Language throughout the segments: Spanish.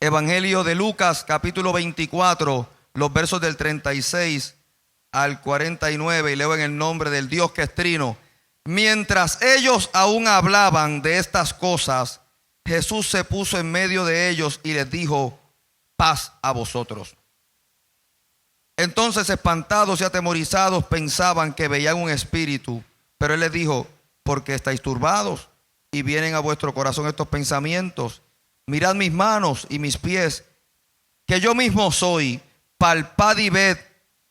Evangelio de Lucas, capítulo 24, los versos del 36 al 49, y leo en el nombre del Dios que es trino. Mientras ellos aún hablaban de estas cosas, Jesús se puso en medio de ellos y les dijo: paz a vosotros. Entonces, espantados y atemorizados, pensaban que veían un espíritu, pero él les dijo: ¿por qué estáis turbados y vienen a vuestro corazón estos pensamientos? Mirad mis manos y mis pies, que yo mismo soy. Palpad y ved,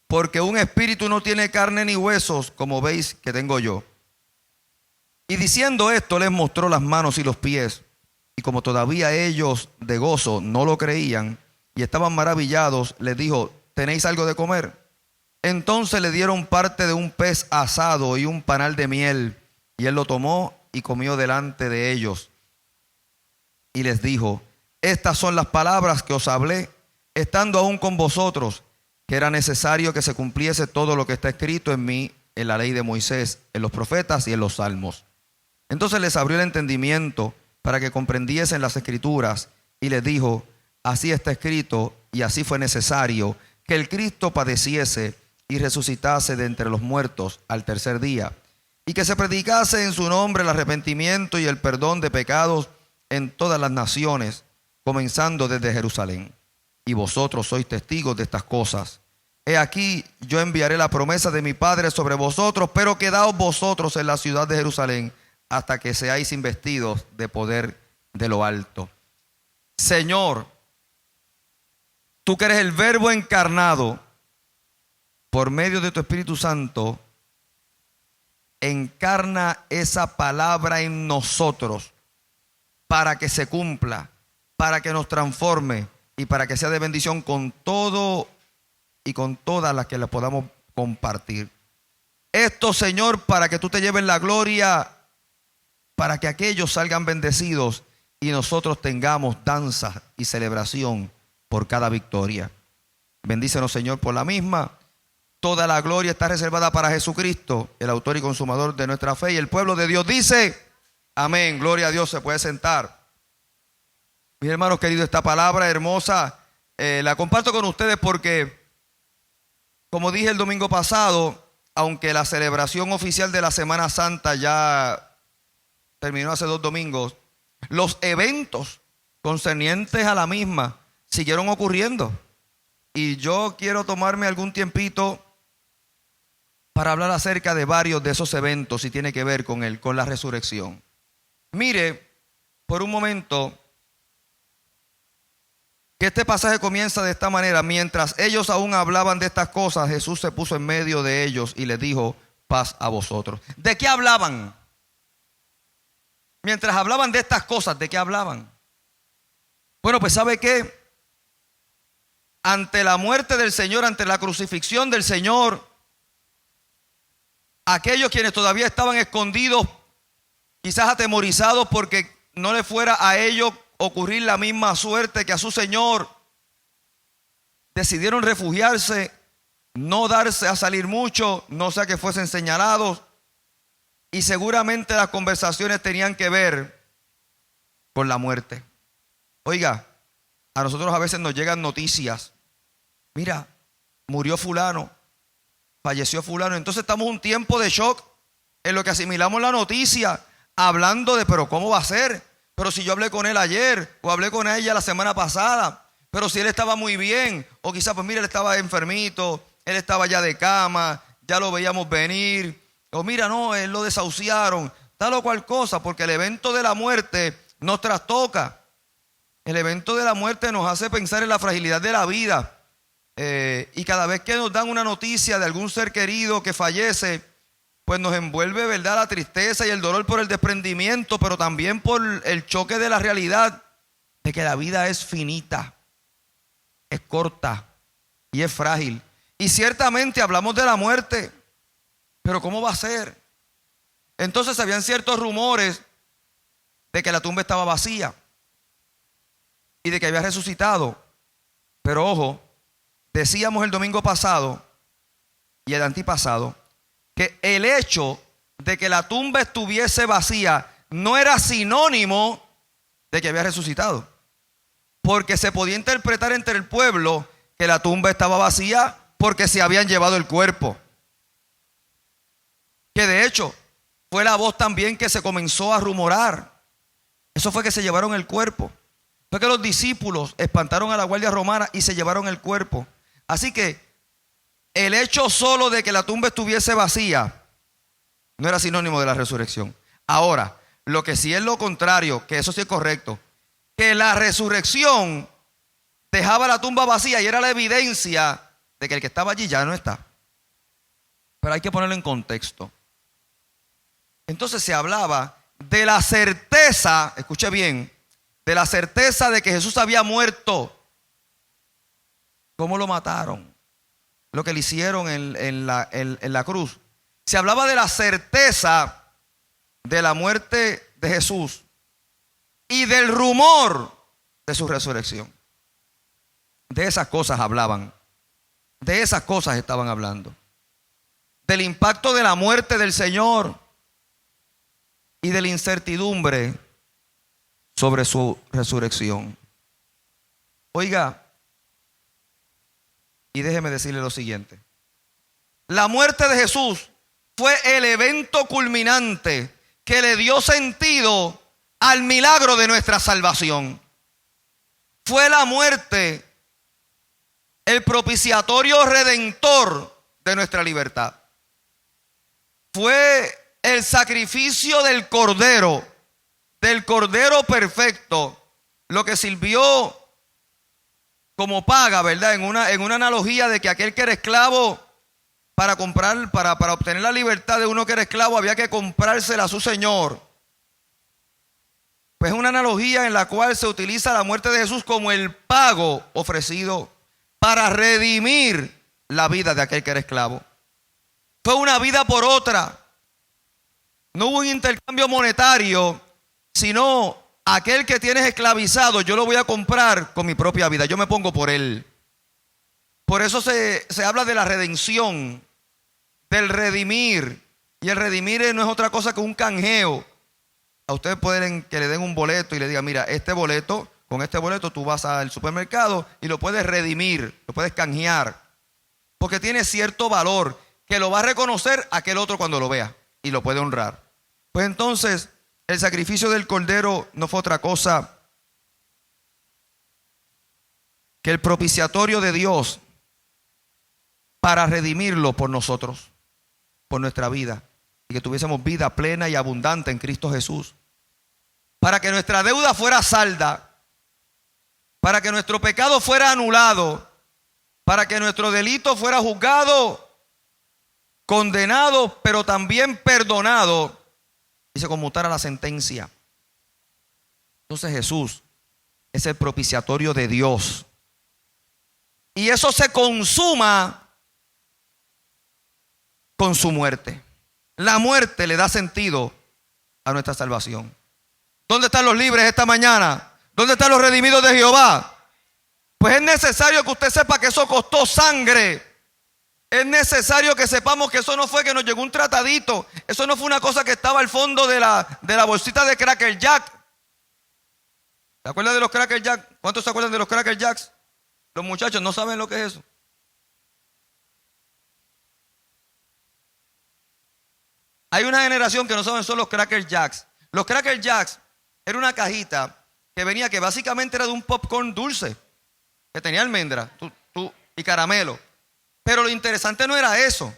porque un espíritu no tiene carne ni huesos, como veis que tengo yo. Y diciendo esto, les mostró las manos y los pies. Y como todavía ellos de gozo no lo creían y estaban maravillados, les dijo: ¿tenéis algo de comer? Entonces le dieron parte de un pez asado y un panal de miel, y él lo tomó y comió delante de ellos. Y les dijo: estas son las palabras que os hablé, estando aún con vosotros, que era necesario que se cumpliese todo lo que está escrito en mí, en la ley de Moisés, en los profetas y en los salmos. Entonces les abrió el entendimiento para que comprendiesen las escrituras, y les dijo: así está escrito, y así fue necesario que el Cristo padeciese y resucitase de entre los muertos al tercer día, y que se predicase en su nombre el arrepentimiento y el perdón de pecados en todas las naciones, comenzando desde Jerusalén. Y vosotros sois testigos de estas cosas. He aquí, yo enviaré la promesa de mi Padre sobre vosotros, pero quedaos vosotros en la ciudad de Jerusalén hasta que seáis investidos de poder de lo alto. Señor, tú que eres el Verbo encarnado, por medio de tu Espíritu Santo, encarna esa palabra en nosotros para que se cumpla, para que nos transforme y para que sea de bendición con todo y con todas las que le podamos compartir. Esto, Señor, para que tú te lleves la gloria, para que aquellos salgan bendecidos y nosotros tengamos danza y celebración por cada victoria. Bendícenos, Señor, por la misma. Toda la gloria está reservada para Jesucristo, el autor y consumador de nuestra fe. Y el pueblo de Dios dice: amén. Gloria a Dios. Se puede sentar. Mis hermanos queridos, esta palabra hermosa la comparto con ustedes porque, como dije el domingo pasado, aunque la celebración oficial de la Semana Santa ya terminó hace 2 domingos, los eventos concernientes a la misma siguieron ocurriendo. Y yo quiero tomarme algún tiempito para hablar acerca de varios de esos eventos y tiene que ver con la resurrección. Mire, por un momento, que este pasaje comienza de esta manera: mientras ellos aún hablaban de estas cosas, Jesús se puso en medio de ellos y les dijo: paz a vosotros. ¿De qué hablaban? Mientras hablaban de estas cosas, ¿de qué hablaban? Bueno, pues ¿sabe qué? Ante la muerte del Señor, ante la crucifixión del Señor, aquellos quienes todavía estaban escondidos, quizás atemorizados porque no le fuera a ellos ocurrir la misma suerte que a su Señor, decidieron refugiarse, no darse a salir mucho, no sea que fuesen señalados, y seguramente las conversaciones tenían que ver con la muerte. Oiga, a nosotros a veces nos llegan noticias: mira, murió fulano, falleció fulano. Entonces estamos un tiempo de shock en lo que asimilamos la noticia, hablando de: pero ¿cómo va a ser? Pero si yo hablé con él ayer, o hablé con ella la semana pasada, pero si él estaba muy bien, o quizás pues mira, él estaba enfermito, él estaba ya de cama, ya lo veíamos venir, o mira, no, él lo desahuciaron, tal o cual cosa, porque el evento de la muerte nos trastoca. El evento de la muerte nos hace pensar en la fragilidad de la vida. Y cada vez que nos dan una noticia de algún ser querido que fallece, pues nos envuelve, ¿verdad?, la tristeza y el dolor por el desprendimiento, pero también por el choque de la realidad de que la vida es finita, es corta y es frágil. Y ciertamente hablamos de la muerte, pero ¿cómo va a ser? Entonces habían ciertos rumores de que la tumba estaba vacía y de que había resucitado. Pero ojo, decíamos el domingo pasado y el antipasado que el hecho de que la tumba estuviese vacía no era sinónimo de que había resucitado. porque se podía interpretar entre el pueblo que la tumba estaba vacía porque se habían llevado el cuerpo. Que de hecho fue la voz también que se comenzó a rumorar. Eso fue que se llevaron el cuerpo. Fue que los discípulos espantaron a la guardia romana y se llevaron el cuerpo. Así que el hecho solo de que la tumba estuviese vacía no era sinónimo de la resurrección. Ahora, lo que sí es lo contrario, que eso sí es correcto, que la resurrección dejaba la tumba vacía y era la evidencia de que el que estaba allí ya no está. Pero hay que ponerlo en contexto. Entonces se hablaba de la certeza, escuche bien, de la certeza de que Jesús había muerto. ¿Cómo lo mataron? Lo que le hicieron en la cruz. Se hablaba de la certeza de la muerte de Jesús y del rumor de su resurrección. De esas cosas hablaban. De esas cosas estaban hablando. Del impacto de la muerte del Señor y de la incertidumbre sobre su resurrección. Oiga, y déjeme decirle lo siguiente. La muerte de Jesús fue el evento culminante que le dio sentido al milagro de nuestra salvación. Fue la muerte el propiciatorio redentor de nuestra libertad. Fue el sacrificio del cordero perfecto, lo que sirvió como paga, ¿verdad? En una analogía de que aquel que era esclavo, para obtener la libertad de uno que era esclavo, había que comprársela a su señor. Pues es una analogía en la cual se utiliza la muerte de Jesús como el pago ofrecido para redimir la vida de aquel que era esclavo. Fue una vida por otra. No hubo un intercambio monetario, sino aquel que tienes esclavizado, yo lo voy a comprar con mi propia vida. Yo me pongo por él. Por eso se habla de la redención, del redimir. Y el redimir no es otra cosa que un canjeo. A ustedes pueden que le den un boleto y le digan, mira, con este boleto tú vas al supermercado y lo puedes redimir, lo puedes canjear. Porque tiene cierto valor que lo va a reconocer aquel otro cuando lo vea y lo puede honrar. Pues entonces, el sacrificio del cordero no fue otra cosa que el propiciatorio de Dios para redimirlo por nosotros, por nuestra vida, y que tuviésemos vida plena y abundante en Cristo Jesús, para que nuestra deuda fuera salda, para que nuestro pecado fuera anulado, para que nuestro delito fuera juzgado, condenado, pero también perdonado, y se conmutara la sentencia. Entonces Jesús es el propiciatorio de Dios, y eso se consuma con su muerte. La muerte le da sentido a nuestra salvación. ¿Dónde están los libres esta mañana? ¿Dónde están los redimidos de Jehová? Pues es necesario que usted sepa que eso costó sangre. Es necesario que sepamos que eso no fue que nos llegó un tratadito. Eso no fue una cosa que estaba al fondo de la bolsita de Cracker Jack. ¿Se acuerdan de los Cracker Jack? ¿Cuántos se acuerdan de los Cracker Jacks? Los muchachos no saben lo que es eso. Hay una generación que no saben son los Cracker Jacks. Los Cracker Jacks era una cajita que venía, que básicamente era de un popcorn dulce, que tenía almendra y caramelo. Pero lo interesante no era eso.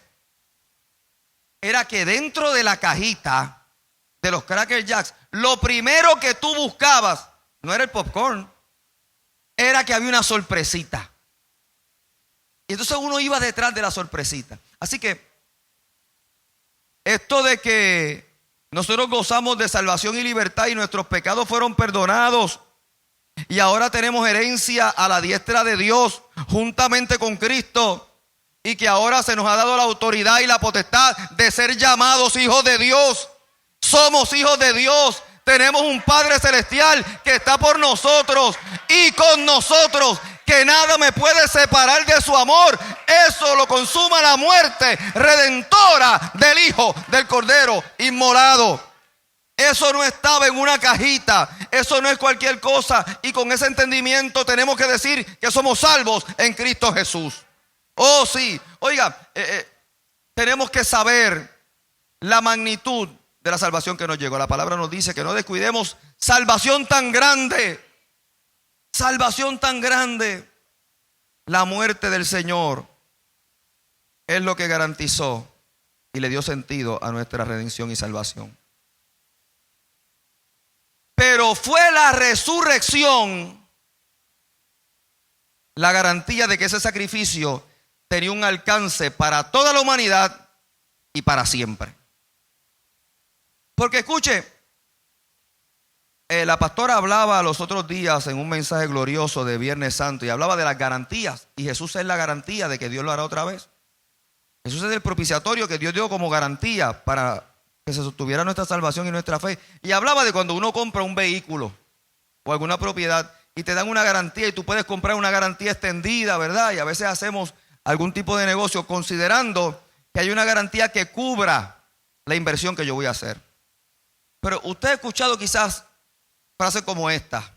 Era que dentro de la cajita de los Cracker Jacks, lo primero que tú buscabas no era el popcorn, era que había una sorpresita. Y entonces uno iba detrás de la sorpresita. Así que esto de que nosotros gozamos de salvación y libertad y nuestros pecados fueron perdonados y ahora tenemos herencia a la diestra de Dios juntamente con Cristo, y que ahora se nos ha dado la autoridad y la potestad de ser llamados hijos de Dios. Somos hijos de Dios. Tenemos un Padre Celestial que está por nosotros y con nosotros, que nada me puede separar de su amor. Eso lo consuma la muerte redentora del Hijo del Cordero inmolado. Eso no estaba en una cajita, eso no es cualquier cosa. Y con ese entendimiento tenemos que decir que somos salvos en Cristo Jesús. Oh sí, oiga, tenemos que saber la magnitud de la salvación que nos llegó. La palabra nos dice que no descuidemos salvación tan grande. Salvación tan grande. La muerte del Señor es lo que garantizó y le dio sentido a nuestra redención y salvación. Pero fue la resurrección la garantía de que ese sacrificio tenía un alcance para toda la humanidad y para siempre. Porque escuche, la pastora hablaba los otros días en un mensaje glorioso de Viernes Santo y hablaba de las garantías. Y Jesús es la garantía de que Dios lo hará otra vez. Jesús es el propiciatorio que Dios dio como garantía para que se sostuviera nuestra salvación y nuestra fe. Y hablaba de cuando uno compra un vehículo o alguna propiedad y te dan una garantía y tú puedes comprar una garantía extendida, ¿verdad? Y a veces hacemos algún tipo de negocio considerando que hay una garantía que cubra la inversión que yo voy a hacer. Pero usted ha escuchado quizás frases como esta.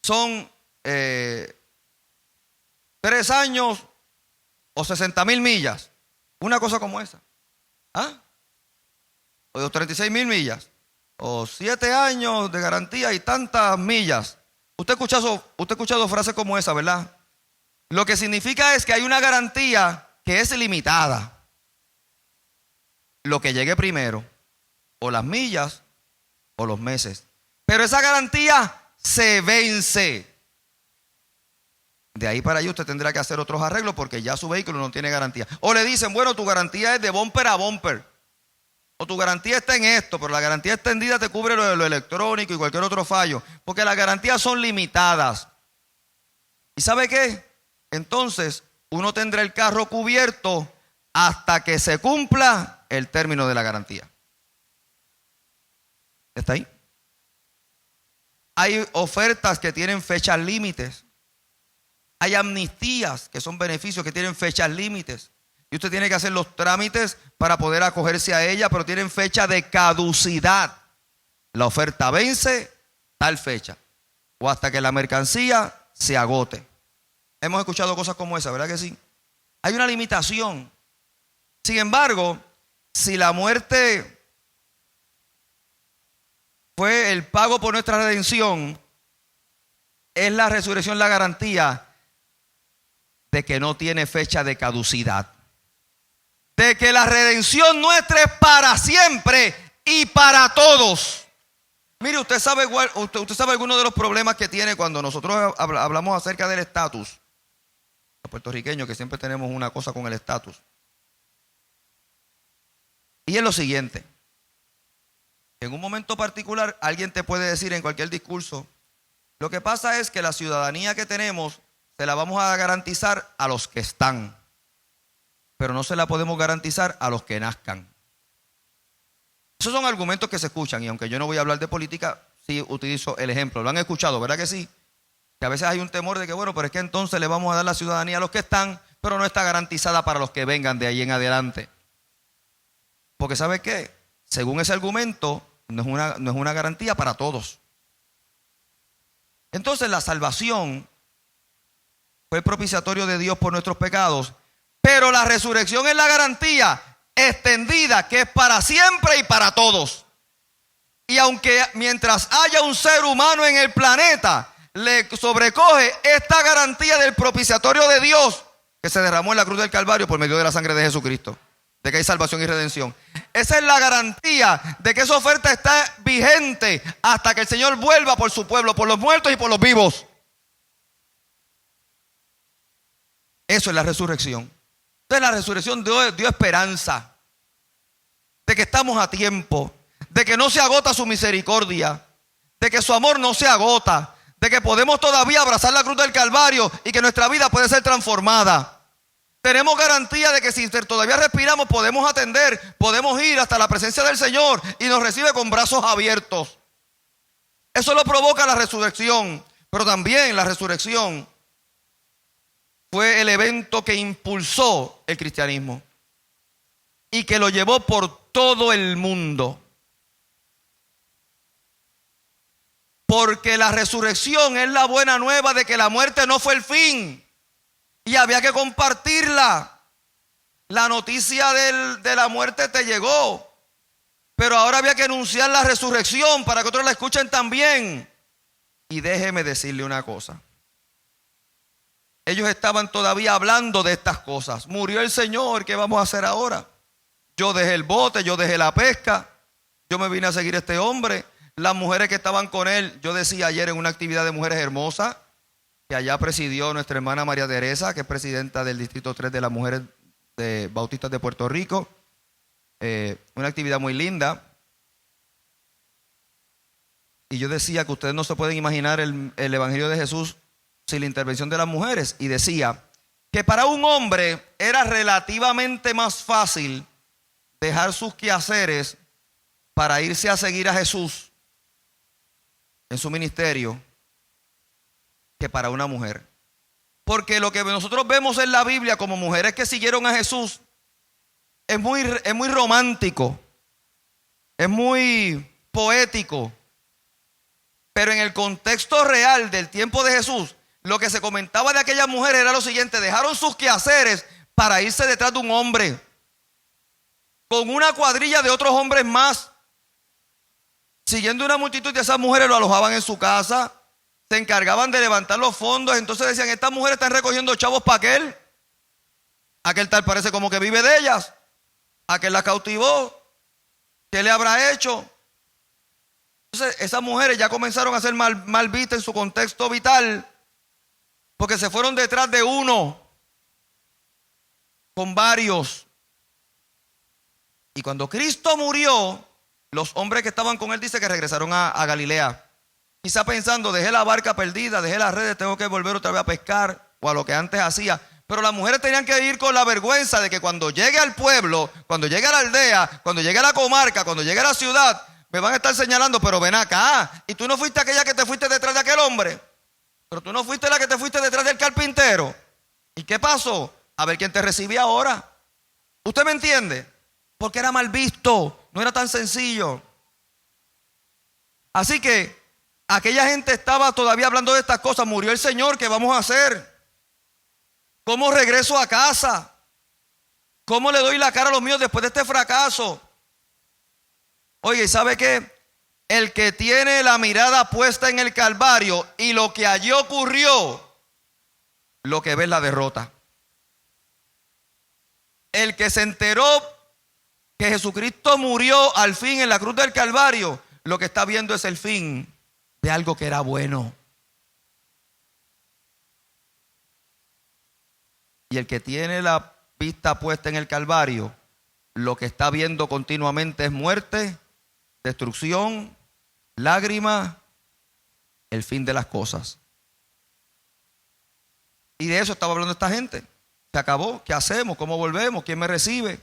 Son 3 años o 60,000 millas. Una cosa como esa. ¿Ah? O 36,000 millas. O 7 años de garantía y tantas millas. Usted ha escuchado frases como esa, ¿verdad? Lo que significa es que hay una garantía que es limitada. Lo que llegue primero, o las millas o los meses. Pero esa garantía se vence. De ahí para allá usted tendrá que hacer otros arreglos porque ya su vehículo no tiene garantía. O le dicen, bueno, tu garantía es de bumper a bumper. O tu garantía está en esto, pero la garantía extendida te cubre lo electrónico y cualquier otro fallo. Porque las garantías son limitadas. ¿Y sabe qué? Entonces, uno tendrá el carro cubierto hasta que se cumpla el término de la garantía. ¿Está ahí? Hay ofertas que tienen fechas límites. Hay amnistías que son beneficios que tienen fechas límites. Y usted tiene que hacer los trámites para poder acogerse a ella, pero tienen fecha de caducidad. La oferta vence tal fecha o hasta que la mercancía se agote. Hemos escuchado cosas como esa, ¿verdad que sí? Hay una limitación. Sin embargo, si la muerte fue el pago por nuestra redención, es la resurrección la garantía de que no tiene fecha de caducidad. De que la redención nuestra es para siempre y para todos. Mire, usted sabe alguno de los problemas que tiene cuando nosotros hablamos acerca del estatus. Los puertorriqueños que siempre tenemos una cosa con el estatus. Y es lo siguiente. En un momento particular alguien te puede decir en cualquier discurso, lo que pasa es que la ciudadanía que tenemos se la vamos a garantizar a los que están, pero no se la podemos garantizar a los que nazcan. Esos son argumentos que se escuchan y aunque yo no voy a hablar de política, sí utilizo el ejemplo. Lo han escuchado, ¿verdad que sí? Que a veces hay un temor de que, bueno, pero es que entonces le vamos a dar la ciudadanía a los que están, pero no está garantizada para los que vengan de ahí en adelante. Porque ¿sabe qué? Según ese argumento, no es una garantía para todos. Entonces la salvación fue el propiciatorio de Dios por nuestros pecados, pero la resurrección es la garantía extendida que es para siempre y para todos. Y aunque mientras haya un ser humano en el planeta, le sobrecoge esta garantía del propiciatorio de Dios que se derramó en la cruz del Calvario por medio de la sangre de Jesucristo, de que hay salvación y redención. Esa es la garantía de que esa oferta está vigente hasta que el Señor vuelva por su pueblo, por los muertos y por los vivos. Eso es la resurrección. Entonces la resurrección dio esperanza de que estamos a tiempo, de que no se agota su misericordia, de que su amor no se agota, de que podemos todavía abrazar la cruz del Calvario y que nuestra vida puede ser transformada. Tenemos garantía de que si todavía respiramos podemos atender, podemos ir hasta la presencia del Señor y nos recibe con brazos abiertos. Eso lo provoca la resurrección, pero también la resurrección fue el evento que impulsó el cristianismo y que lo llevó por todo el mundo. porque la resurrección es la buena nueva de que la muerte no fue el fin. Y había que compartirla. La noticia de la muerte te llegó, pero ahora había que anunciar la resurrección para que otros la escuchen también. Y déjeme decirle una cosa. Ellos estaban todavía hablando de estas cosas. Murió el Señor, ¿qué vamos a hacer ahora? Yo dejé el bote, yo dejé la pesca, yo me vine a seguir a este hombre. Las mujeres que estaban con él, yo decía ayer en una actividad de mujeres hermosas, que allá presidió nuestra hermana María Teresa, que es presidenta del Distrito 3 de las Mujeres Bautistas de Puerto Rico. Una actividad muy linda. Y yo decía que ustedes no se pueden imaginar el Evangelio de Jesús sin la intervención de las mujeres. Y decía que para un hombre era relativamente más fácil dejar sus quehaceres para irse a seguir a Jesús en su ministerio que para una mujer. Porque lo que nosotros vemos en la Biblia como mujeres que siguieron a Jesús es muy romántico, es muy poético. Pero en el contexto real del tiempo de Jesús, lo que se comentaba de aquellas mujeres era lo siguiente: dejaron sus quehaceres para irse detrás de un hombre, con una cuadrilla de otros hombres más, siguiendo una multitud de esas mujeres. Lo alojaban en su casa, se encargaban de levantar los fondos. Entonces decían: estas mujeres están recogiendo chavos para aquel tal parece como que vive de ellas, aquel la cautivó, ¿qué le habrá hecho? Entonces esas mujeres ya comenzaron a ser mal vistas en su contexto vital, porque se fueron detrás de uno con varios. Y cuando Cristo murió, los hombres que estaban con él dice que regresaron a Galilea, quizá pensando: dejé la barca perdida, dejé las redes, tengo que volver otra vez a pescar, o a lo que antes hacía. Pero las mujeres tenían que ir con la vergüenza de que cuando llegue al pueblo, cuando llegue a la aldea, cuando llegue a la comarca, cuando llegue a la ciudad, me van a estar señalando: pero ven acá, y tú no fuiste aquella que te fuiste detrás de aquel hombre, pero tú no fuiste la que te fuiste detrás del carpintero. ¿Y qué pasó? A ver quién te recibe ahora. ¿Usted me entiende? Porque era mal visto, no era tan sencillo. Así que aquella gente estaba todavía hablando de estas cosas. Murió el Señor, ¿qué vamos a hacer? ¿Cómo regreso a casa? ¿Cómo le doy la cara a los míos después de este fracaso? Oye, ¿sabe qué? El que tiene la mirada puesta en el Calvario y lo que allí ocurrió, lo que ve es la derrota. El que se enteró que Jesucristo murió al fin en la cruz del Calvario, lo que está viendo es el fin de algo que era bueno. Y el que tiene la vista puesta en el Calvario, lo que está viendo continuamente es muerte, destrucción, lágrimas, el fin de las cosas. Y de eso estaba hablando esta gente. Se acabó, ¿qué hacemos? ¿Cómo volvemos? ¿Quién me recibe?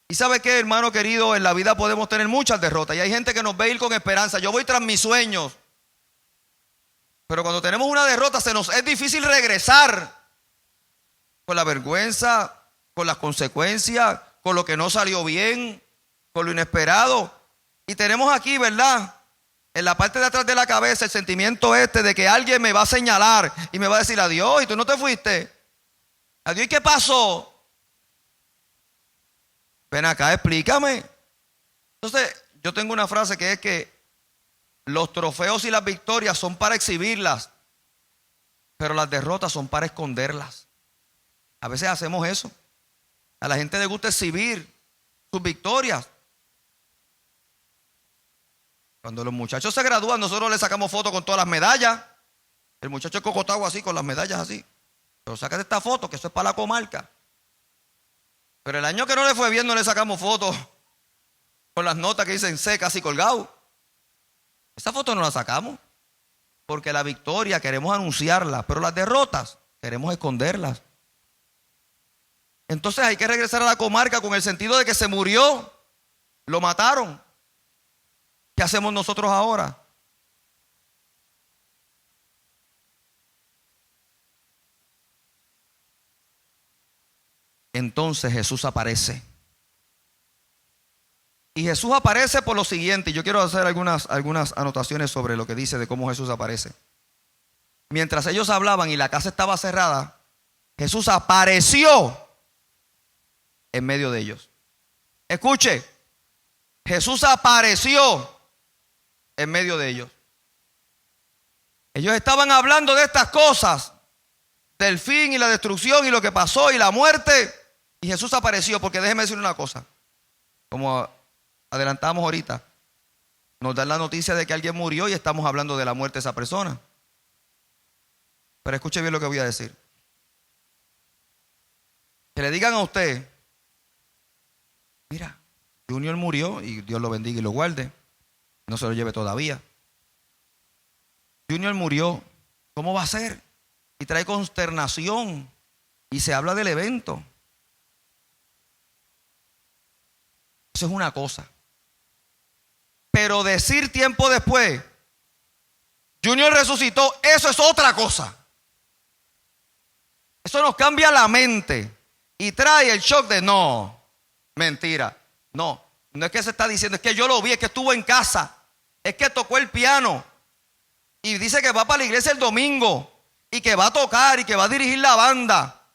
Y ¿sabe qué, hermano querido? En la vida podemos tener muchas derrotas, y hay gente que nos ve ir con esperanza. Yo voy tras mis sueños, pero cuando tenemos una derrota se nos es difícil regresar, con la vergüenza, con las consecuencias, con lo que no salió bien, con lo inesperado. Y tenemos aquí, ¿verdad?, en la parte de atrás de la cabeza, el sentimiento de que alguien me va a señalar y me va a decir: adiós, y tú no te fuiste. Adiós, ¿y qué pasó? Ven acá, explícame. Entonces, yo tengo una frase que es que los trofeos y las victorias son para exhibirlas, pero las derrotas son para esconderlas. A veces hacemos eso. A la gente le gusta exhibir sus victorias. Cuando los muchachos se gradúan, nosotros les sacamos fotos con todas las medallas. El muchacho es cocotado así, con las medallas así. Pero sácate esta foto, que eso es para la comarca. Pero el año que no le fue bien, no le sacamos fotos con las notas que dicen C casi colgado. Esa foto no la sacamos, porque la victoria queremos anunciarla, pero las derrotas queremos esconderlas. Entonces hay que regresar a la comarca con el sentido de que se murió, lo mataron. ¿Qué hacemos nosotros ahora? Entonces Jesús aparece. Y Jesús aparece por lo siguiente. Y yo quiero hacer algunas anotaciones sobre lo que dice de cómo Jesús aparece. Mientras ellos hablaban y la casa estaba cerrada, Jesús apareció en medio de ellos. Escuche, Jesús apareció en medio de ellos. Ellos estaban hablando de estas cosas, del fin y la destrucción y lo que pasó y la muerte. Y Jesús apareció, porque déjeme decirle una cosa. Como adelantamos ahorita, nos dan la noticia de que alguien murió y estamos hablando de la muerte de esa persona. Pero escuche bien lo que voy a decir. Que le digan a usted, mira, Junior murió y Dios lo bendiga y lo guarde. No se lo lleve todavía. Junior murió, ¿cómo va a ser? Y trae consternación y se habla del evento. Eso es una cosa. Pero decir tiempo después, Junior resucitó, eso es otra cosa. Eso nos cambia la mente y trae el shock de no, mentira. No es que se está diciendo, es que yo lo vi, es que estuvo en casa, es que tocó el piano y dice que va para la iglesia el domingo y que va a tocar y que va a dirigir la banda.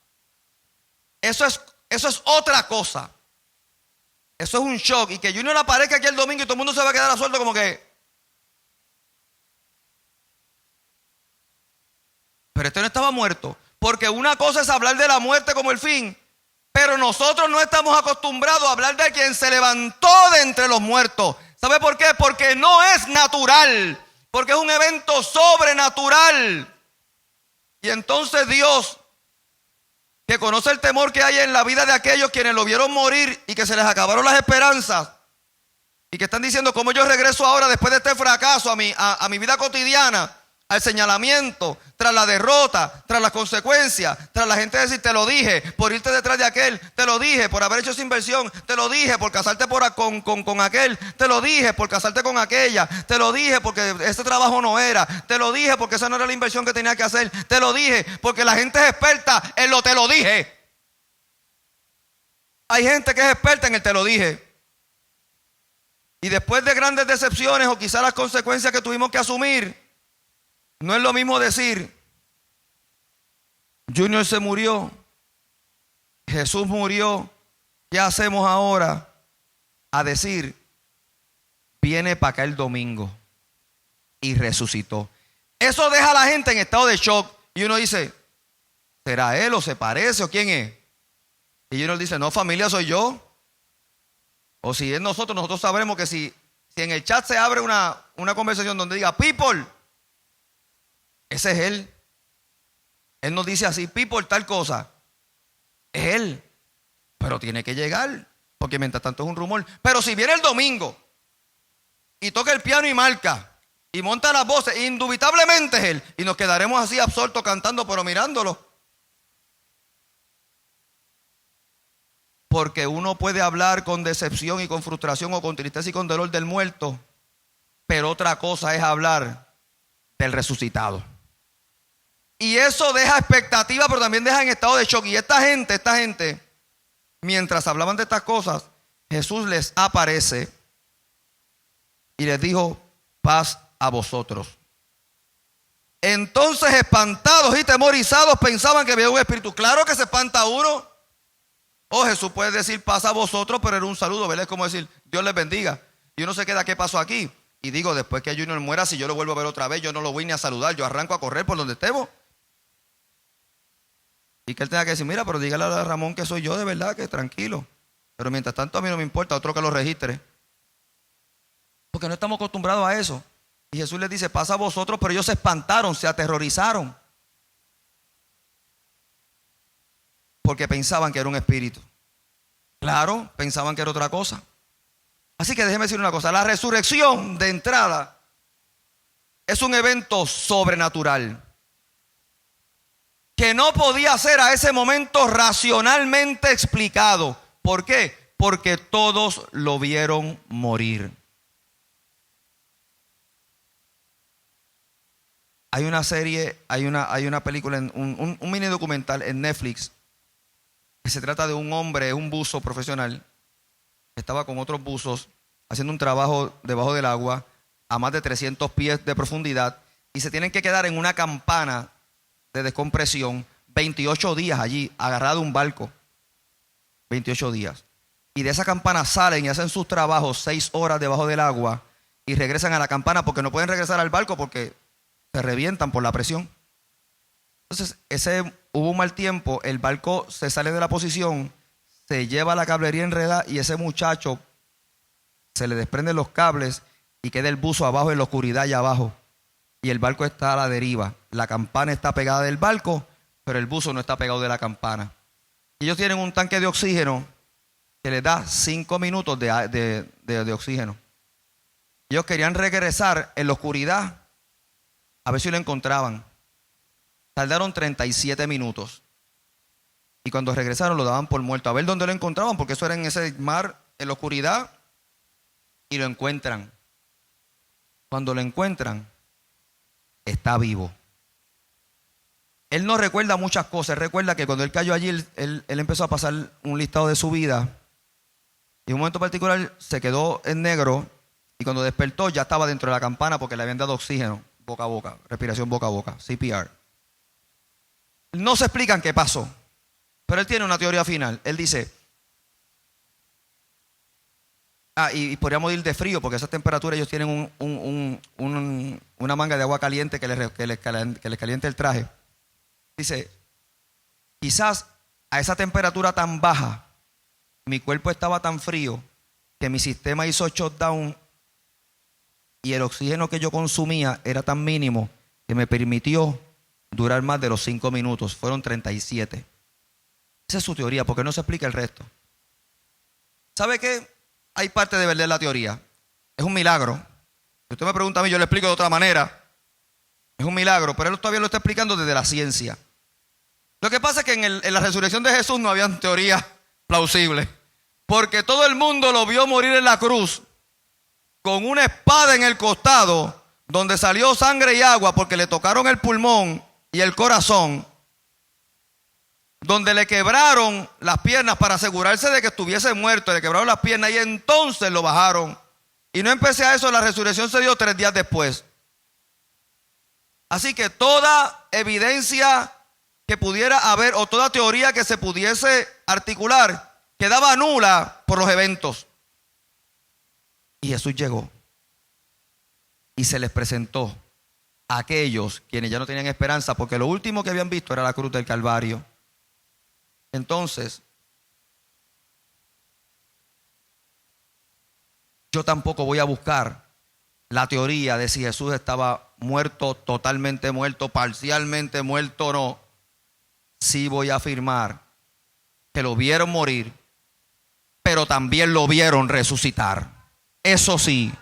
Eso es otra cosa. Eso es un shock. Y que Junior aparezca aquí el domingo y todo el mundo se va a quedar a sueldo como que. Pero este no estaba muerto. Porque una cosa es hablar de la muerte como el fin, pero nosotros no estamos acostumbrados a hablar de quien se levantó de entre los muertos. ¿Sabe por qué? Porque no es natural, porque es un evento sobrenatural. Y entonces Dios, que conoce el temor que hay en la vida de aquellos quienes lo vieron morir y que se les acabaron las esperanzas, y que están diciendo, ¿cómo yo regreso ahora después de este fracaso a mi vida cotidiana? Al señalamiento, tras la derrota, tras las consecuencias, tras la gente decir, te lo dije, por irte detrás de aquel, te lo dije, por haber hecho esa inversión, te lo dije, por casarte con aquel, te lo dije, por casarte con aquella, te lo dije, porque ese trabajo no era, te lo dije, porque esa no era la inversión que tenía que hacer, te lo dije, porque la gente es experta en lo te lo dije. Hay gente que es experta en el te lo dije. Y después de grandes decepciones o quizás las consecuencias que tuvimos que asumir, no es lo mismo decir, Junior se murió, Jesús murió, ¿qué hacemos ahora? A decir, viene para acá el domingo y resucitó. Eso deja a la gente en estado de shock y uno dice, ¿será él o se parece o quién es? Y uno dice, no, familia, soy yo. O si es nosotros sabremos que si en el chat se abre una conversación donde diga, people, ese es él. Él nos dice así, people, tal cosa. Es él. Pero tiene que llegar, porque mientras tanto es un rumor. Pero si viene el domingo y toca el piano y marca y monta las voces, indubitablemente es él. Y nos quedaremos así absortos cantando, pero mirándolo. Porque uno puede hablar con decepción y con frustración o con tristeza y con dolor del muerto, pero otra cosa es hablar del resucitado. Y eso deja expectativa, pero también deja en estado de shock. Y esta gente, mientras hablaban de estas cosas, Jesús les aparece y les dijo, paz a vosotros. Entonces, espantados y temorizados, pensaban que había un espíritu. Claro que se espanta uno. Oh, Jesús puede decir paz a vosotros, pero era un saludo, ¿verdad? Es como decir, Dios les bendiga. Y uno se queda, ¿qué pasó aquí? Y digo, después que Junior muera, si yo lo vuelvo a ver otra vez, yo no lo voy ni a saludar, yo arranco a correr por donde estemos. Y que él tenga que decir, mira, pero dígale a Ramón que soy yo de verdad, que tranquilo. Pero mientras tanto a mí no me importa, otro que lo registre. Porque no estamos acostumbrados a eso. Y Jesús les dice, pasa a vosotros, pero ellos se espantaron, se aterrorizaron. Porque pensaban que era un espíritu. Claro, pensaban que era otra cosa. Así que déjeme decir una cosa, la resurrección de entrada es un evento sobrenatural que no podía ser a ese momento racionalmente explicado. ¿Por qué? Porque todos lo vieron morir. Hay una serie, hay una película, un mini documental en Netflix que se trata de un hombre, un buzo profesional, que estaba con otros buzos haciendo un trabajo debajo del agua a más de 300 pies de profundidad y se tienen que quedar en una campana de descompresión 28 días allí, agarrado a un barco. 28 días. Y de esa campana salen y hacen sus trabajos 6 horas debajo del agua y regresan a la campana porque no pueden regresar al barco porque se revientan por la presión. Entonces, hubo un mal tiempo, el barco se sale de la posición, se lleva la cablería enredada y ese muchacho se le desprenden los cables y queda el buzo abajo en la oscuridad allá abajo. Y el barco está a la deriva. La campana está pegada del barco, pero el buzo no está pegado de la campana. Y ellos tienen un tanque de oxígeno que les da 5 minutos de oxígeno. Ellos querían regresar en la oscuridad a ver si lo encontraban. Tardaron 37 minutos. Y cuando regresaron lo daban por muerto. A ver dónde lo encontraban, porque eso era en ese mar, en la oscuridad. Y lo encuentran. Cuando lo encuentran, está vivo. Él no recuerda muchas cosas. Él recuerda que cuando él cayó allí, él empezó a pasar un listado de su vida. Y en un momento particular se quedó en negro. Y cuando despertó ya estaba dentro de la campana porque le habían dado oxígeno boca a boca, respiración boca a boca, CPR. No se explican qué pasó, pero él tiene una teoría final. Él dice, y podríamos ir de frío porque a esas temperaturas ellos tienen una manga de agua caliente que les caliente el traje. Dice, quizás a esa temperatura tan baja, mi cuerpo estaba tan frío que mi sistema hizo shutdown y el oxígeno que yo consumía era tan mínimo que me permitió durar más de los 5 minutos. Fueron 37. Esa es su teoría, porque no se explica el resto. ¿Sabe qué? Hay parte de verdad en la teoría. Es un milagro. Si usted me pregunta a mí, yo le explico de otra manera. Es un milagro, pero él todavía lo está explicando desde la ciencia. Lo que pasa es que en la resurrección de Jesús no habían teorías plausibles, porque todo el mundo lo vio morir en la cruz con una espada en el costado, donde salió sangre y agua porque le tocaron el pulmón y el corazón, donde le quebraron las piernas para asegurarse de que estuviese muerto, le quebraron las piernas y entonces lo bajaron. Y no empecé a eso, la resurrección se dio 3 días después. Así que toda evidencia que pudiera haber o toda teoría que se pudiese articular quedaba nula por los eventos. Y Jesús llegó y se les presentó a aquellos quienes ya no tenían esperanza, porque lo último que habían visto era la cruz del Calvario. Entonces, yo tampoco voy a buscar la teoría de si Jesús estaba muerto, totalmente muerto, parcialmente muerto o no. Sí voy a afirmar que lo vieron morir, pero también lo vieron resucitar. Eso sí,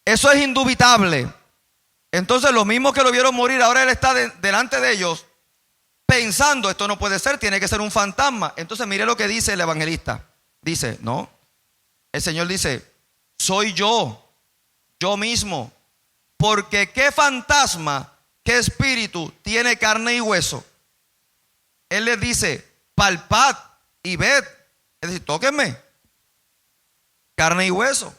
eso es indubitable. Entonces los mismos que lo vieron morir, ahora él está delante de ellos pensando, esto no puede ser, tiene que ser un fantasma. Entonces mire lo que dice el evangelista. Dice, no, el Señor dice, soy yo mismo. Porque qué fantasma, qué espíritu tiene carne y hueso. Él les dice, palpad y ved. Es decir, tóquenme. Carne y hueso.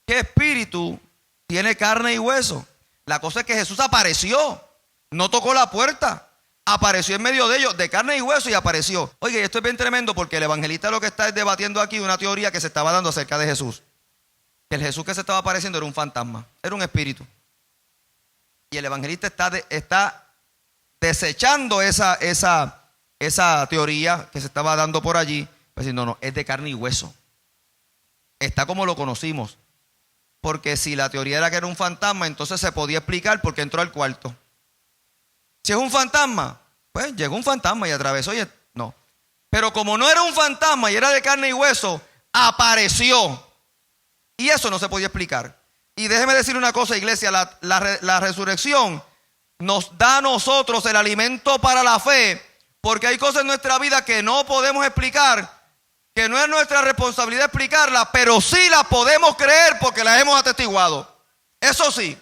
¿Qué espíritu tiene carne y hueso? La cosa es que Jesús apareció, no tocó la puerta, apareció en medio de ellos, de carne y hueso, y apareció. Oye, esto es bien tremendo porque el evangelista lo que está debatiendo aquí una teoría que se estaba dando acerca de Jesús. Que el Jesús que se estaba apareciendo era un fantasma, era un espíritu. Y el evangelista está desechando esa teoría que se estaba dando por allí, pues diciendo, no, es de carne y hueso. Está como lo conocimos. Porque si la teoría era que era un fantasma, entonces se podía explicar por qué entró al cuarto. Si es un fantasma, pues llegó un fantasma y atravesó y no. Pero como no era un fantasma y era de carne y hueso, apareció. Y eso no se podía explicar. Y déjeme decir una cosa, iglesia, la resurrección nos da a nosotros el alimento para la fe, porque hay cosas en nuestra vida que no podemos explicar, que no es nuestra responsabilidad explicarlas, pero sí las podemos creer porque las hemos atestiguado. Eso sí.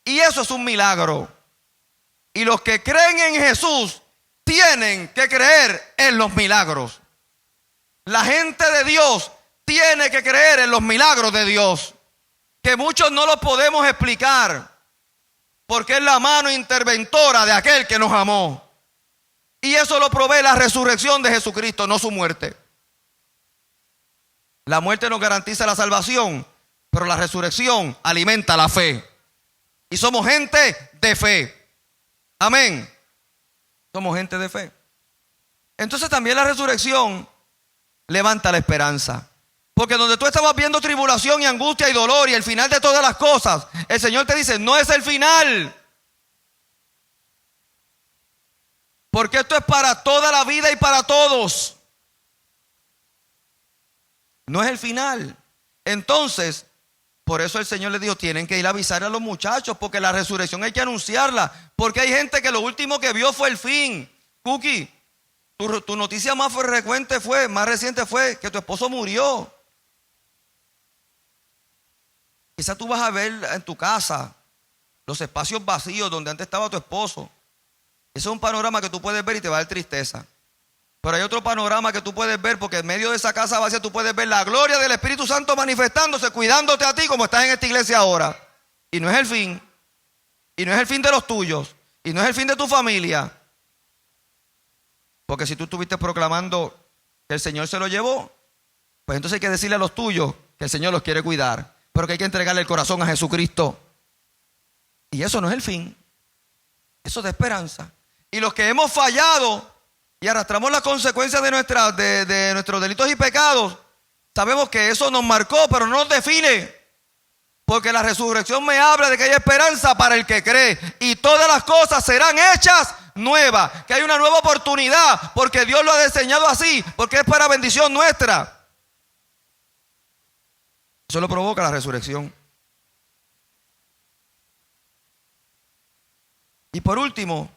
Y eso es un milagro. Y los que creen en Jesús tienen que creer en los milagros. La gente de Dios tiene que creer en los milagros de Dios, que muchos no los podemos explicar, porque es la mano interventora de aquel que nos amó. Y eso lo provee la resurrección de Jesucristo, no su muerte. La muerte nos garantiza la salvación, pero la resurrección alimenta la fe. Y somos gente de fe. Amén. Somos gente de fe. Entonces también la resurrección levanta la esperanza. Porque donde tú estabas viendo tribulación y angustia y dolor y el final de todas las cosas, el Señor te dice, no es el final. Porque esto es para toda la vida y para todos. No es el final. Entonces, por eso el Señor le dijo, tienen que ir a avisar a los muchachos, porque la resurrección hay que anunciarla. Porque hay gente que lo último que vio fue el fin. Cookie, tu noticia más frecuente más reciente fue que tu esposo murió. Quizás tú vas a ver en tu casa los espacios vacíos donde antes estaba tu esposo. Ese es un panorama que tú puedes ver y te va a dar tristeza. Pero hay otro panorama que tú puedes ver, porque en medio de esa casa vacía tú puedes ver la gloria del Espíritu Santo manifestándose, cuidándote a ti como estás en esta iglesia ahora. Y no es el fin. Y no es el fin de los tuyos. Y no es el fin de tu familia. Porque si tú estuviste proclamando que el Señor se lo llevó, pues entonces hay que decirle a los tuyos que el Señor los quiere cuidar. Pero que hay que entregarle el corazón a Jesucristo. Y eso no es el fin. Eso es de esperanza. Y los que hemos fallado y arrastramos las consecuencias de nuestros delitos y pecados, sabemos que eso nos marcó, pero no nos define. Porque la resurrección me habla de que hay esperanza para el que cree. Y todas las cosas serán hechas nuevas. Que hay una nueva oportunidad, porque Dios lo ha diseñado así, porque es para bendición nuestra. Eso lo provoca la resurrección. Y por último,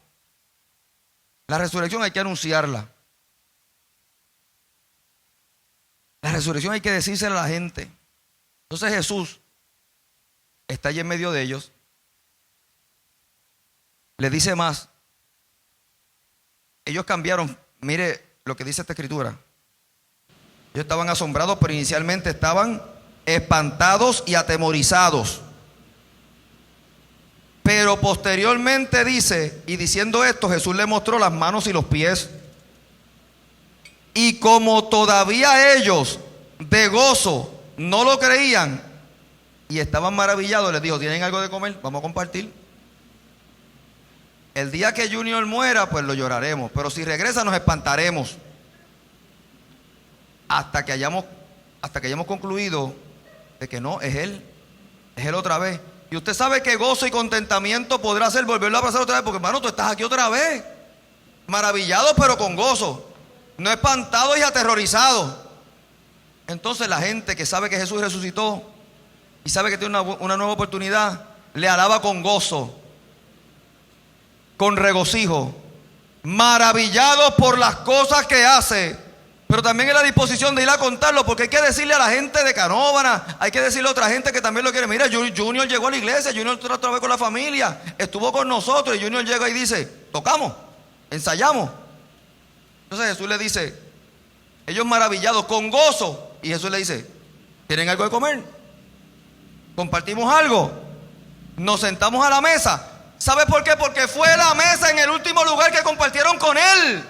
la resurrección hay que anunciarla. La resurrección hay que decírsela a la gente. Entonces Jesús está allí en medio de ellos. Le dice más. Ellos cambiaron. Mire lo que dice esta escritura. Ellos estaban asombrados, pero inicialmente estaban espantados y atemorizados. Pero posteriormente dice, y diciendo esto, Jesús le mostró las manos y los pies. Y como todavía ellos de gozo no lo creían y estaban maravillados, les dijo, ¿tienen algo de comer? Vamos a compartir. El día que Junior muera, pues lo lloraremos, pero si regresa nos espantaremos. Hasta que hayamos concluido de que no, es él otra vez. Y usted sabe que gozo y contentamiento podrá ser volverlo a abrazar otra vez, porque hermano, tú estás aquí otra vez, maravillado pero con gozo, no espantado y aterrorizado. Entonces la gente que sabe que Jesús resucitó y sabe que tiene una nueva oportunidad, le alaba con gozo, con regocijo, maravillado por las cosas que hace. Pero también en la disposición de ir a contarlo, porque hay que decirle a la gente de Canóvana, hay que decirle a otra gente que también lo quiere. Mira, Junior llegó a la iglesia, Junior otra vez con la familia, estuvo con nosotros, y Junior llega y dice, tocamos, ensayamos. Entonces Jesús le dice, ellos maravillados, con gozo, y Jesús le dice, ¿tienen algo de comer? ¿Compartimos algo? ¿Nos sentamos a la mesa? ¿Sabe por qué? Porque fue la mesa en el último lugar que compartieron con Él.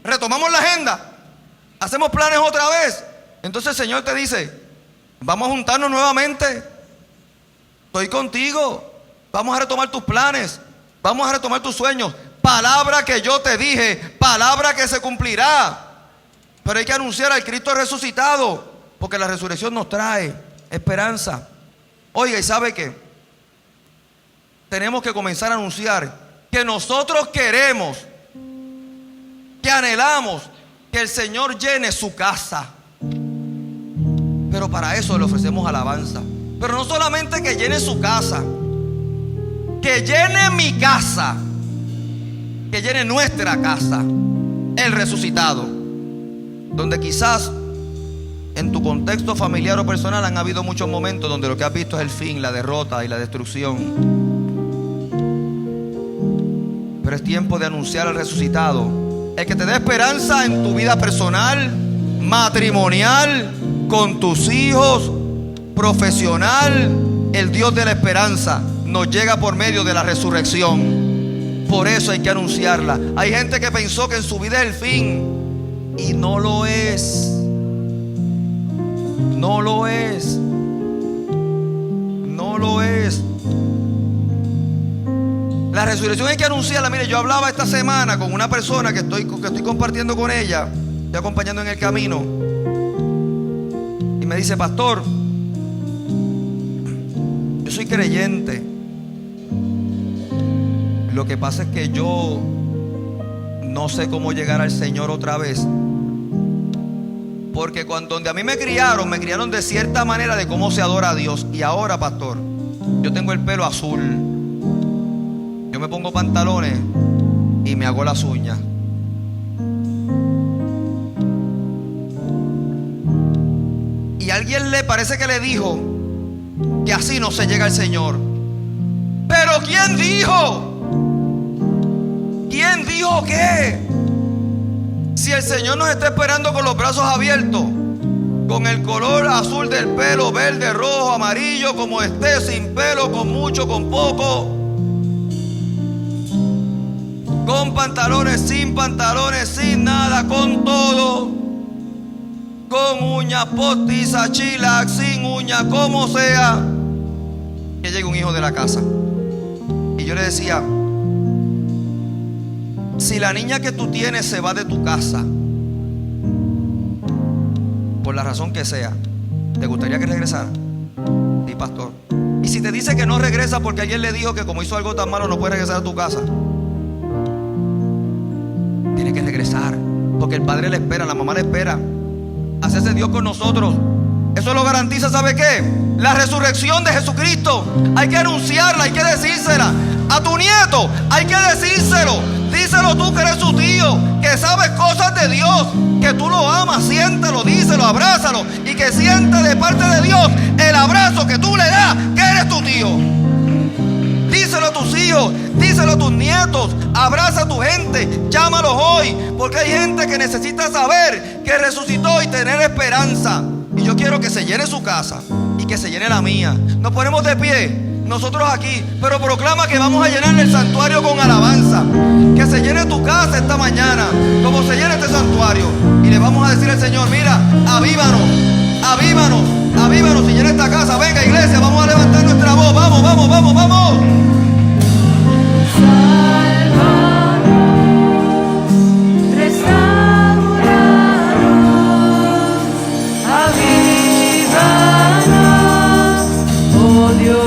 Retomamos la agenda. Hacemos planes otra vez. Entonces el Señor te dice, vamos a juntarnos nuevamente. Estoy contigo. Vamos a retomar tus planes. Vamos a retomar tus sueños. Palabra que yo te dije, palabra que se cumplirá. Pero hay que anunciar al Cristo resucitado, porque la resurrección nos trae esperanza. Oiga, ¿y sabe qué? Tenemos que comenzar a anunciar que nosotros queremos, que anhelamos que el Señor llene su casa. Pero para eso le ofrecemos alabanza. Pero no solamente que llene su casa, que llene mi casa, que llene nuestra casa, el resucitado. Donde quizás en tu contexto familiar o personal han habido muchos momentos donde lo que has visto es el fin, la derrota y la destrucción. Pero es tiempo de anunciar al resucitado, el que te dé esperanza en tu vida personal, matrimonial, con tus hijos, profesional. El Dios de la esperanza nos llega por medio de la resurrección. Por eso hay que anunciarla. Hay gente que pensó que en su vida es el fin y no lo es. No lo es. No lo es. La resurrección hay que anunciarla. Mire, yo hablaba esta semana con una persona que estoy compartiendo con ella, estoy acompañando en el camino, y me dice: pastor, yo soy creyente. Lo que pasa es que yo no sé cómo llegar al Señor otra vez. Porque donde a mí me criaron de cierta manera de cómo se adora a Dios. Y ahora, pastor, yo tengo el pelo azul, yo me pongo pantalones y me hago las uñas. Y alguien le parece que le dijo que así no se llega al Señor. Pero ¿quién dijo? ¿Quién dijo qué? Si el Señor nos está esperando con los brazos abiertos, con el color azul del pelo, verde, rojo, amarillo, como esté, sin pelo, con mucho, con poco, con pantalones, sin nada, con todo, con uñas postizas, chilax, sin uñas, como sea, que llegue un hijo de la casa. Y yo le decía: si la niña que tú tienes se va de tu casa, por la razón que sea, ¿te gustaría que regresara? Sí, pastor. Y si te dice que no regresa porque alguien le dijo que como hizo algo tan malo no puede regresar a tu casa, tiene que regresar, porque el padre le espera, la mamá le espera. Así hace Dios con nosotros. Eso lo garantiza, ¿sabe qué? La resurrección de Jesucristo. Hay que anunciarla, hay que decírsela. A tu nieto hay que decírselo. Díselo tú que eres su tío, que sabes cosas de Dios, que tú lo amas. Siéntelo, díselo, abrázalo, y que siente de parte de Dios el abrazo que tú le das, que eres tu tío. Díselo a tus hijos, díselo a tus nietos. Abraza a tu gente, llámalos hoy, porque hay gente que necesita saber que resucitó y tener esperanza. Y yo quiero que se llene su casa y que se llene la mía. Nos ponemos de pie nosotros aquí, pero proclama que vamos a llenar el santuario con alabanza. Que se llene tu casa esta mañana, como se llena este santuario. Y le vamos a decir al Señor: mira, avívanos, avívanos, avívanos y llena esta casa. Venga, iglesia, vamos a levantar nuestra voz. Vamos, vamos, vamos, vamos. Avívanos, oh Dios.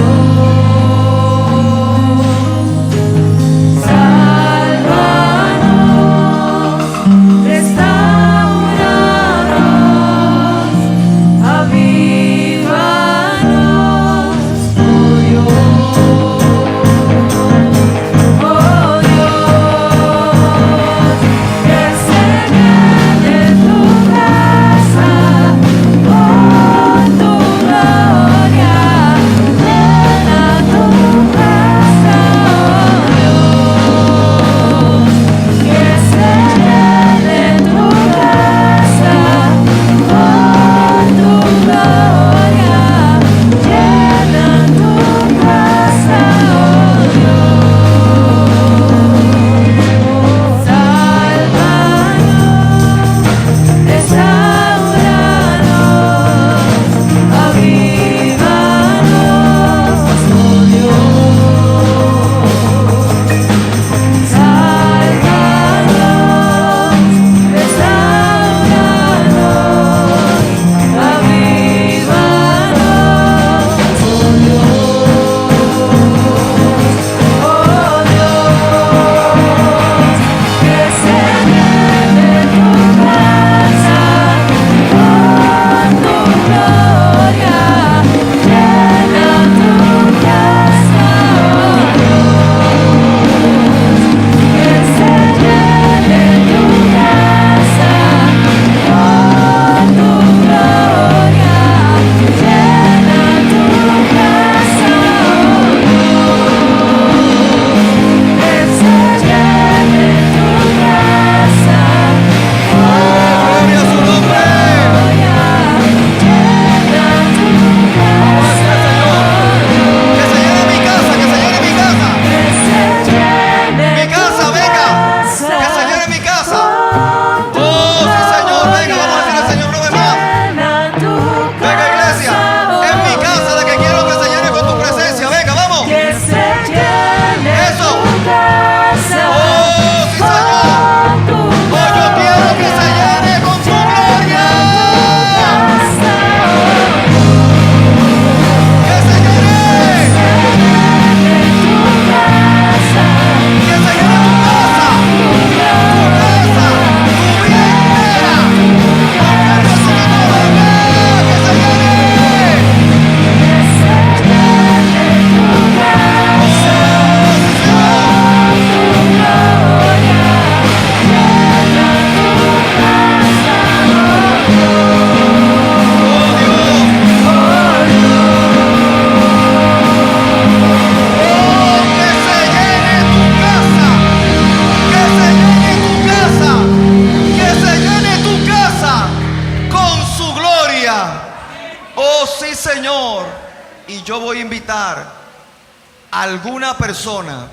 alguna persona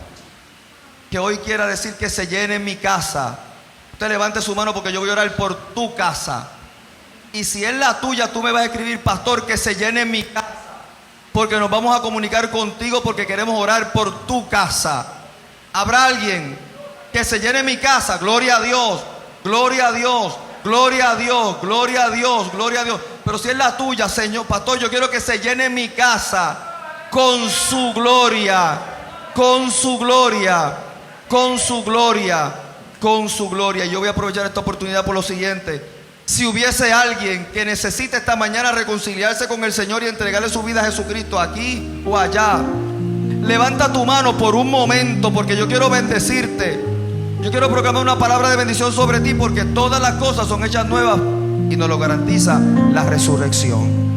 que hoy quiera decir que se llene mi casa, usted levante su mano porque yo voy a orar por tu casa. Y si es la tuya, tú me vas a escribir: pastor, que se llene mi casa, porque nos vamos a comunicar contigo porque queremos orar por tu casa. ¿Habrá alguien que se llene mi casa? Gloria a Dios, gloria a Dios, gloria a Dios, gloria a Dios, gloria a Dios. Pero si es la tuya, Señor, pastor, yo quiero que se llene mi casa con su gloria, con su gloria, con su gloria, con su gloria. Y yo voy a aprovechar esta oportunidad por lo siguiente: si hubiese alguien que necesite esta mañana reconciliarse con el Señor y entregarle su vida a Jesucristo, aquí o allá, levanta tu mano por un momento, porque yo quiero bendecirte. Yo quiero proclamar una palabra de bendición sobre ti, porque todas las cosas son hechas nuevas y nos lo garantiza la resurrección.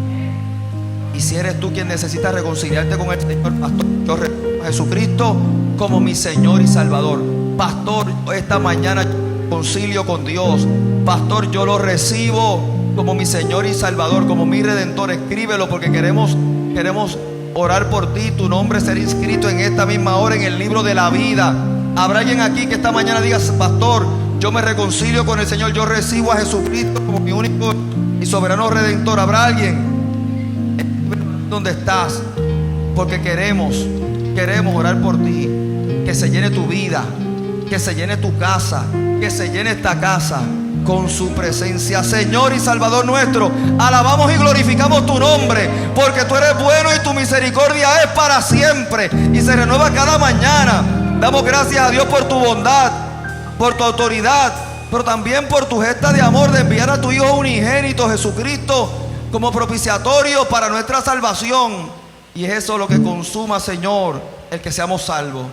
Y si eres tú quien necesita reconciliarte con el Señor, pastor, yo recibo a Jesucristo como mi Señor y Salvador. Pastor, esta mañana concilio con Dios. Pastor, yo lo recibo como mi Señor y Salvador, como mi Redentor. Escríbelo, porque queremos orar por ti. Tu nombre será inscrito en esta misma hora en el libro de la vida. Habrá alguien aquí que esta mañana diga: pastor, yo me reconcilio con el Señor, yo recibo a Jesucristo como mi único y soberano Redentor. ¿Habrá alguien? ¿Dónde estás? Porque queremos orar por ti, que se llene tu vida, que se llene tu casa, que se llene esta casa con su presencia. Señor y Salvador nuestro, alabamos y glorificamos tu nombre, porque tú eres bueno y tu misericordia es para siempre y se renueva cada mañana. Damos gracias a Dios por tu bondad, por tu autoridad, pero también por tu gesta de amor de enviar a tu Hijo unigénito Jesucristo como propiciatorio para nuestra salvación. Y es eso lo que consuma, Señor, el que seamos salvos.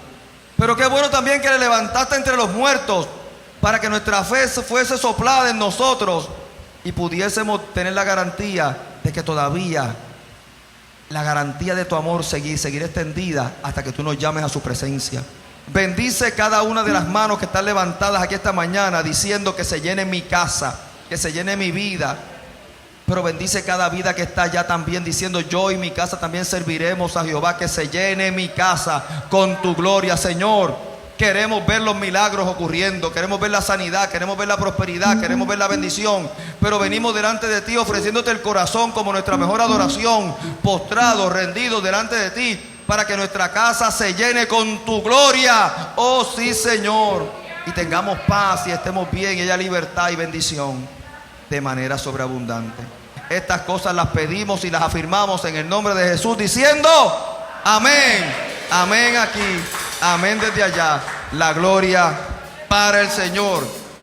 Pero qué bueno también que le levantaste entre los muertos, para que nuestra fe fuese soplada en nosotros y pudiésemos tener la garantía de que todavía la garantía de tu amor seguirá extendida hasta que tú nos llames a su presencia. Bendice cada una de las manos que están levantadas aquí esta mañana diciendo: que se llene mi casa, que se llene mi vida. Pero bendice cada vida que está allá también diciendo: yo y mi casa también serviremos a Jehová. Que se llene mi casa con tu gloria, Señor. Queremos ver los milagros ocurriendo, queremos ver la sanidad, queremos ver la prosperidad, queremos ver la bendición. Pero venimos delante de ti ofreciéndote el corazón como nuestra mejor adoración, postrados, rendidos delante de ti, para que nuestra casa se llene con tu gloria. Oh sí, Señor. Y tengamos paz y estemos bien, y haya libertad y bendición de manera sobreabundante. Estas cosas las pedimos y las afirmamos en el nombre de Jesús, diciendo: amén, amén aquí, amén desde allá. La gloria para el Señor.